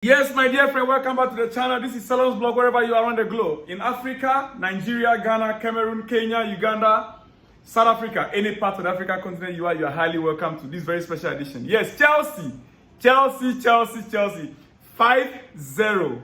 Yes, my dear friend, welcome back to the channel. This is Salon's blog wherever you are around the globe. In Africa, Nigeria, Ghana, Cameroon, Kenya, Uganda, South Africa, any part of the African continent you are highly welcome to this very special edition. Yes, Chelsea. 5-0.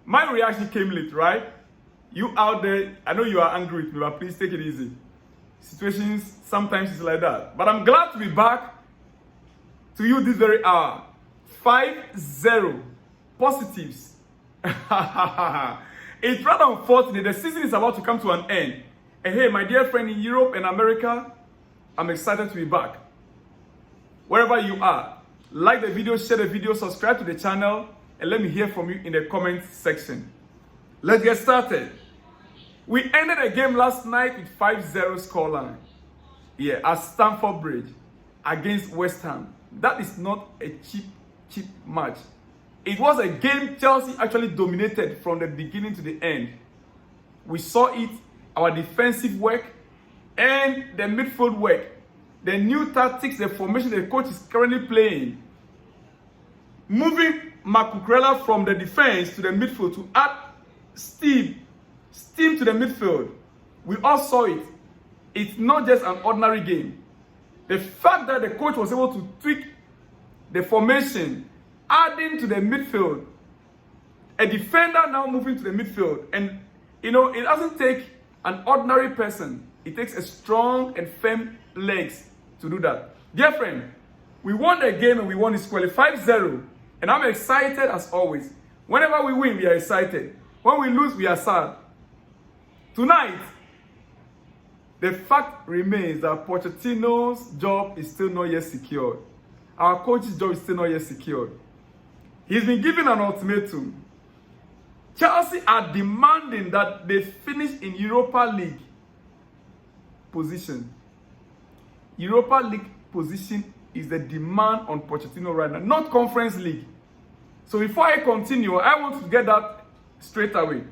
My reaction came late, right? You out there, I know you are angry with me, but please take it easy. Situations, sometimes it's like that. But I'm glad to be back to you this very hour. 5-0 positives. It's rather unfortunate. The season is about to come to an end. And hey, my dear friend in Europe and America, I'm excited to be back. Wherever you are, like the video, share the video, subscribe to the channel, and let me hear from you in the comment section. Let's get started. We ended the game last night with 5-0 scoreline. Yeah, at Stamford Bridge against Westham. That is not a cheap match. It was a game Chelsea actually dominated from the beginning to the end. We saw it, our defensive work and the midfield work, the new tactics, the formation the coach is currently playing, moving Mudryk from the defense to the midfield to add steam to the midfield. We all saw it. It's not just an ordinary game. The fact that the coach was able to tweak the formation, adding to the midfield, a defender now moving to the midfield, and it doesn't take an ordinary person. It takes a strong and firm legs to do that. Dear friend, we won the game and we won this squarely 5-0, and I'm excited as always. Whenever we win, we are excited. When we lose, we are sad. Tonight, the fact remains that Pochettino's job is still not yet secured. Our coach's job is still not yet secured. He's been given an ultimatum. Chelsea are demanding that they finish in Europa League position. Europa League position is the demand on Pochettino right now, not Conference League. So before I continue, I want to get that straight away.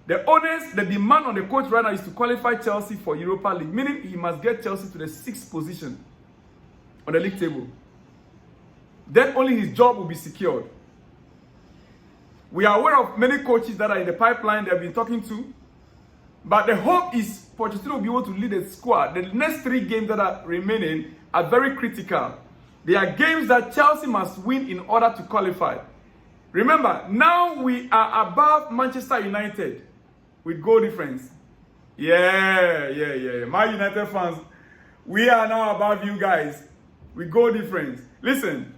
The demand on the coach right now is to qualify Chelsea for Europa League, meaning he must get Chelsea to the 6th position on the league table. Then only his job will be secured. We are aware of many coaches that are in the pipeline they've been talking to. But the hope is Pochettino will be able to lead the squad. The next 3 games that are remaining are very critical. They are games that Chelsea must win in order to qualify. Remember, now we are above Manchester United with goal difference. Yeah. My United fans, we are now above you guys with goal difference. Listen,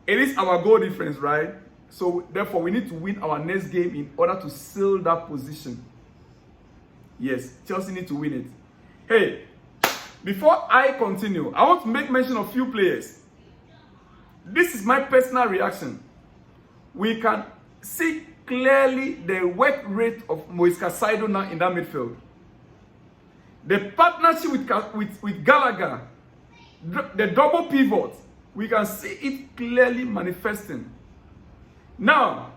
it is our goal difference, right? So therefore, we need to win our next game in order to seal that position. Yes, Chelsea need to win it. Hey, before I continue, I want to make mention of few players. This is my personal reaction. We can see clearly the work rate of Mudryk now in that midfield. The partnership with Gallagher, the double pivot, we can see it clearly manifesting. Now,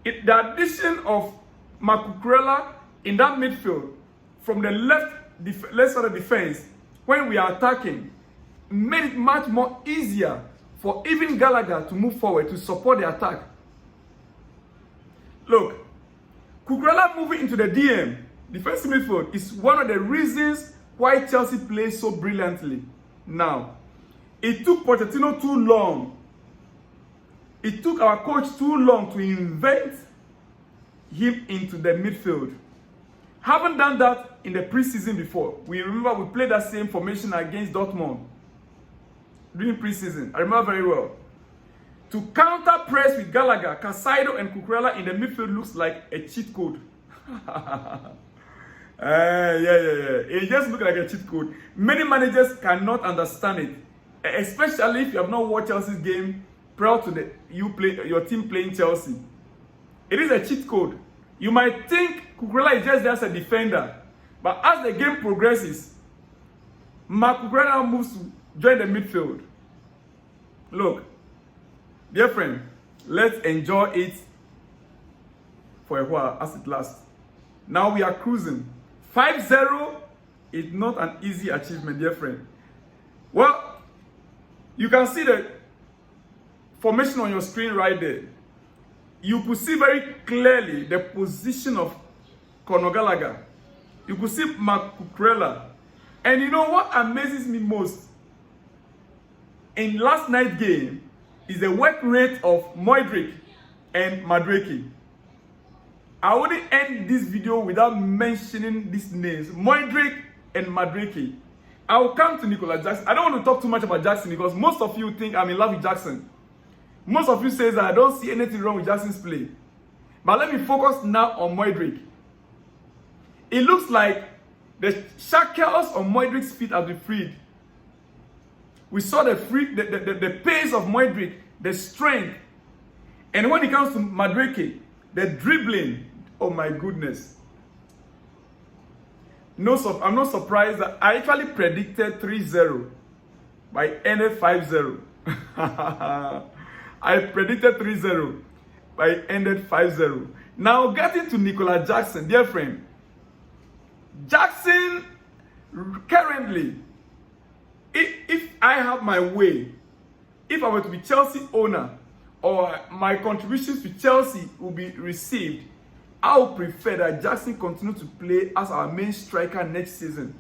the addition of Mudryk in that midfield from the left side of the defense, when we are attacking, made it much more easier for even Gallagher to move forward to support the attack. Look, Mudryk moving into the defensive midfield, is one of the reasons why Chelsea plays so brilliantly. Now, it took Pochettino too long. It took our coach too long to invent him into the midfield. Haven't done that in the preseason before. We remember we played that same formation against Dortmund during preseason. I remember very well. To counter press with Gallagher, Caicedo and Mudryk in the midfield looks like a cheat code. It just looks like a cheat code. Many managers cannot understand it, especially if you have not watched Chelsea's game prior to your team playing Chelsea. It is a cheat code. You might think Mudryk is just a defender, but as the game progresses, Mudryk now moves to join the midfield. Look, dear friend, let's enjoy it for a while as it lasts. Now we are cruising. 5-0 is not an easy achievement, dear friend. Well, you can see that formation on your screen right there, you could see very clearly the position of Conor Gallagher. You could see Mark Cucurella. And you know what amazes me most in last night's game is the work rate of Mudryk and Mudryk. I wouldn't end this video without mentioning these names, Mudryk and Mudryk. I will come to Nicola Jackson. I don't want to talk too much about Jackson because most of you think I'm in love with Jackson. Most of you say that I don't see anything wrong with Jackson's play. But let me focus now on Mudryk. It looks like the shackles on Mudryk's feet have been freed. We saw the pace of Mudryk, the strength. And when it comes to Mudryk, the dribbling, oh my goodness. I'm not surprised that I actually predicted 3-0, but it ended 5-0. I predicted 3-0, but it ended 5-0. Now getting to Nicola Jackson, dear friend. Jackson currently, if I have my way, if I were to be Chelsea owner or my contributions to Chelsea will be received, I would prefer that Jackson continue to play as our main striker next season.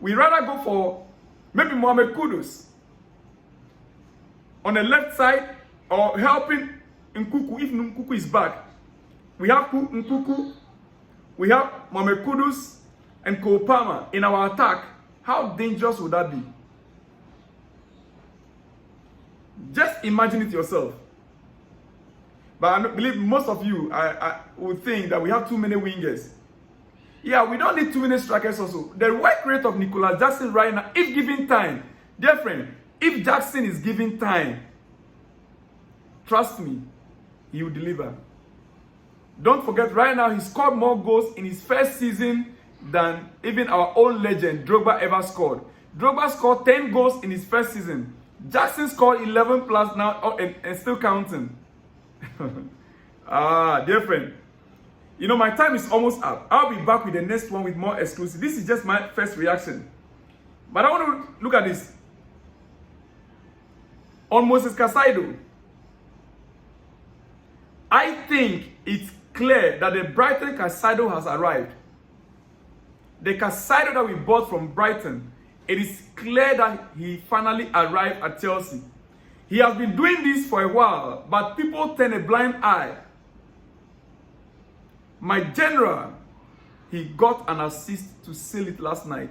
We rather go for maybe Mohamed Kudus on the left side or helping Nkuku if Nkuku is back. We have Nkuku, we have Mohamed Kudus and Cole Palmer in our attack. How dangerous would that be? Just imagine it yourself. But I believe most of you I would think that we have too many wingers. Yeah, we don't need too many strikers also. The work rate of Nicola Jackson right now, if given time, dear friend, if Jackson is given time, trust me, he will deliver. Don't forget, right now he scored more goals in his first season than even our own legend Drogba ever scored. Drogba scored 10 goals in his first season. Jackson scored 11 plus now and still counting. Dear friend, you know my time is almost up. I'll be back with the next one with more exclusive. This is just my first reaction, but I want to look at this on Moses Caicedo. I think it's clear that the Brighton Caicedo has arrived. The Caicedo that we bought from Brighton, it is clear that he finally arrived at Chelsea. He has been doing this for a while, but people turn a blind eye. My general, he got an assist to seal it last night.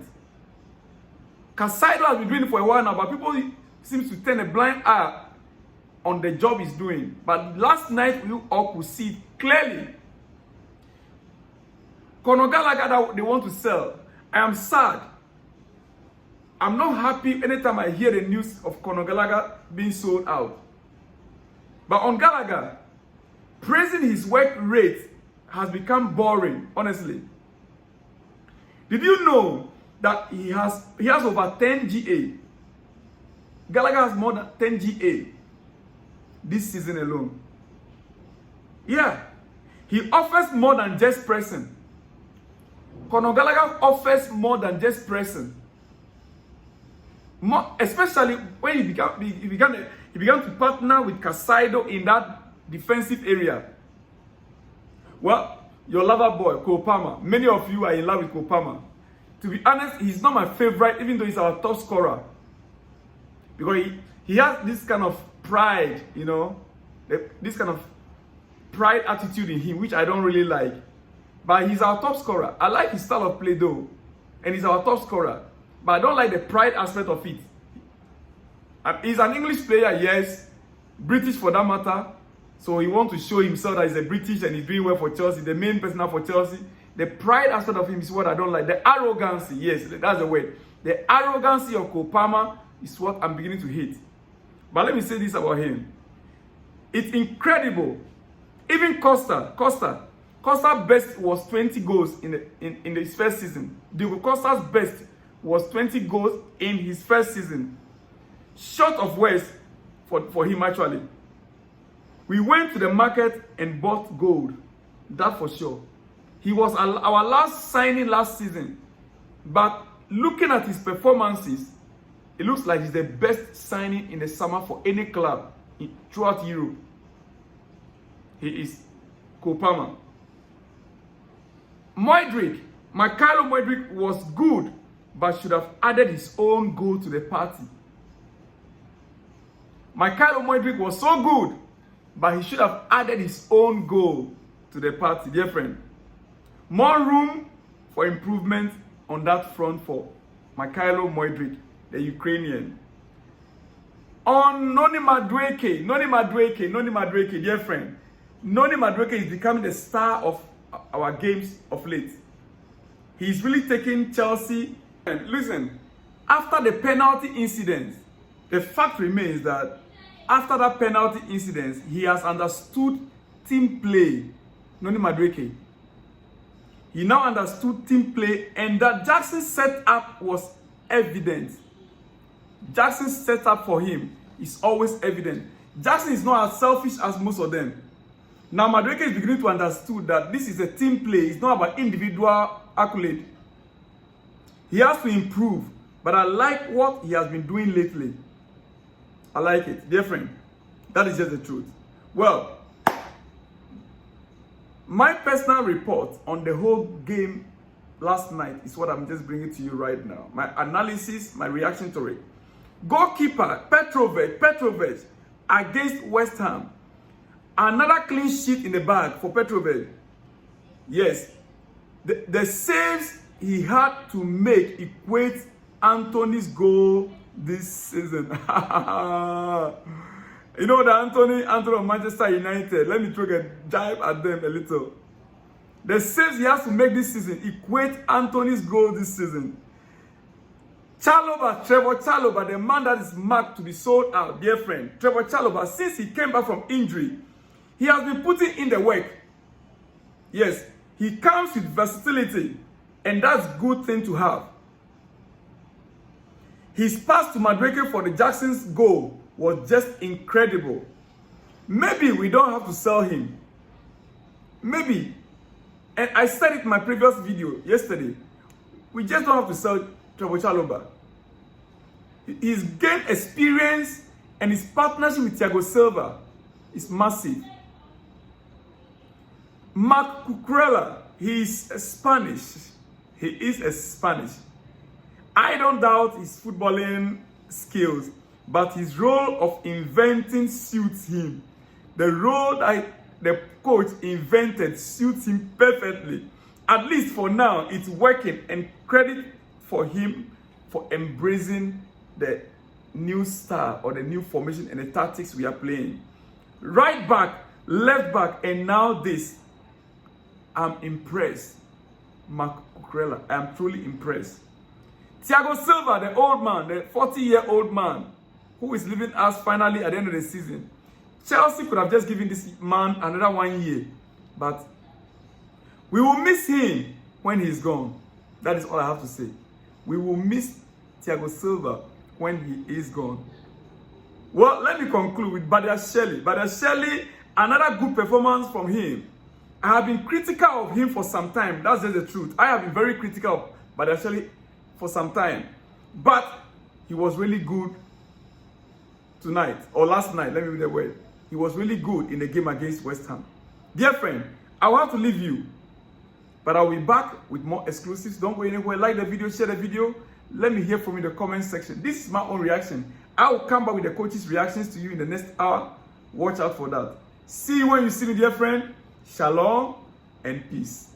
Caicedo has been doing it for a while now, but people seem to turn a blind eye on the job he's doing. But last night, we all could see it clearly. Conor Gallagher that they want to sell. I am sad. I'm not happy anytime I hear the news of Conor Gallagher being sold out. But on Gallagher, praising his work rate has become boring, honestly. Did you know that he has over 10 GA? Gallagher has more than 10 GA this season alone. Yeah. He offers more than just pressing. Conor Gallagher offers more than just pressing. More, especially when he began to partner with Caicedo in that defensive area. Well, your lover boy, Cole Palmer. Many of you are in love with Cole Palmer. To be honest, he's not my favorite, even though he's our top scorer. Because he has this kind of pride, you know, this kind of pride attitude in him, which I don't really like. But he's our top scorer. I like his style of play though, and he's our top scorer. But I don't like the pride aspect of it. He's an English player, yes, British for that matter. So he wants to show himself that he's a British and he's doing well for Chelsea, the main person now for Chelsea. The pride aspect of him is what I don't like. The arrogancy, yes, that's the word. The arrogancy of Cole Palmer is what I'm beginning to hate. But let me say this about him. It's incredible. Even Costa's best was 20 goals in his first season. Diego Costa's best was 20 goals in his first season. Short of words for him actually. We went to the market and bought gold. That for sure. He was our last signing last season. But looking at his performances, it looks like he's the best signing in the summer for any club. throughout Europe. He is Kopama. Mudryk, Mudryk was good, but should have added his own goal to the party. Mudryk was so good, but he should have added his own goal to the party, dear friend. More room for improvement on that front for Mudryk, the Ukrainian. On Noni Madueke, dear friend. Noni Madueke is becoming the star of our games of late. He's really taking Chelsea. And listen, after the penalty incident, the fact remains that after that penalty incident, he has understood team play. Noni Madueke. He now understood team play, and that Jackson's setup was evident. Jackson's setup for him is always evident. Jackson is not as selfish as most of them. Now Mudryk is beginning to understand that this is a team play. It's not about individual accolade. He has to improve, but I like what he has been doing lately. I like it, dear friend. That is just the truth. Well, my personal report on the whole game last night is what I'm just bringing to you right now. My analysis, my reaction to it. Goalkeeper Petrovic against Westham. Another clean sheet in the bag for Petrovic. Yes, the saves he had to make equate Anthony's goal this season. You know that Anthony of Manchester United, let me throw a jibe at them a little. The saves he has to make this season equate Anthony's goal this season. Trevor Chalobah, the man that is marked to be sold out, dear friend. Trevor Chalobah, since he came back from injury, he has been putting in the work. Yes, he comes with versatility, and that's a good thing to have. His pass to Mudryk for the Jackson's goal was just incredible. Maybe we don't have to sell him. Maybe. And I said it in my previous video yesterday. We just don't have to sell Trevor Chalobah. He's gained experience, and his partnership with Thiago Silva is massive. Marc Cucurella, he is Spanish. He is a Spanish. I don't doubt his footballing skills, but his role of inventing suits him. The role that the coach invented suits him perfectly. At least for now, it's working, and credit for him for embracing the new style or the new formation and the tactics we are playing. Right back, left back, and now this. I'm impressed. Marc Cucurella, I'm truly impressed. Thiago Silva, the old man, the 40-year-old man, who is leaving us finally at the end of the season. Chelsea could have just given this man another 1 year, but we will miss him when he's gone. That is all I have to say. We will miss Thiago Silva when he is gone. Well, let me conclude with Badiashile, another good performance from him. I have been critical of him for some time. That's just the truth. I have been very critical of Badiashile for some time. But he was really good tonight, or last night, let me use the word. He was really good in the game against West Ham. Dear friend, I want to leave you, but I'll be back with more exclusives. Don't go anywhere. Like the video, share the video. Let me hear from you in the comment section. This is my own reaction. I will come back with the coach's reactions to you in the next hour. Watch out for that. See you when you see me, dear friend. Shalom and peace.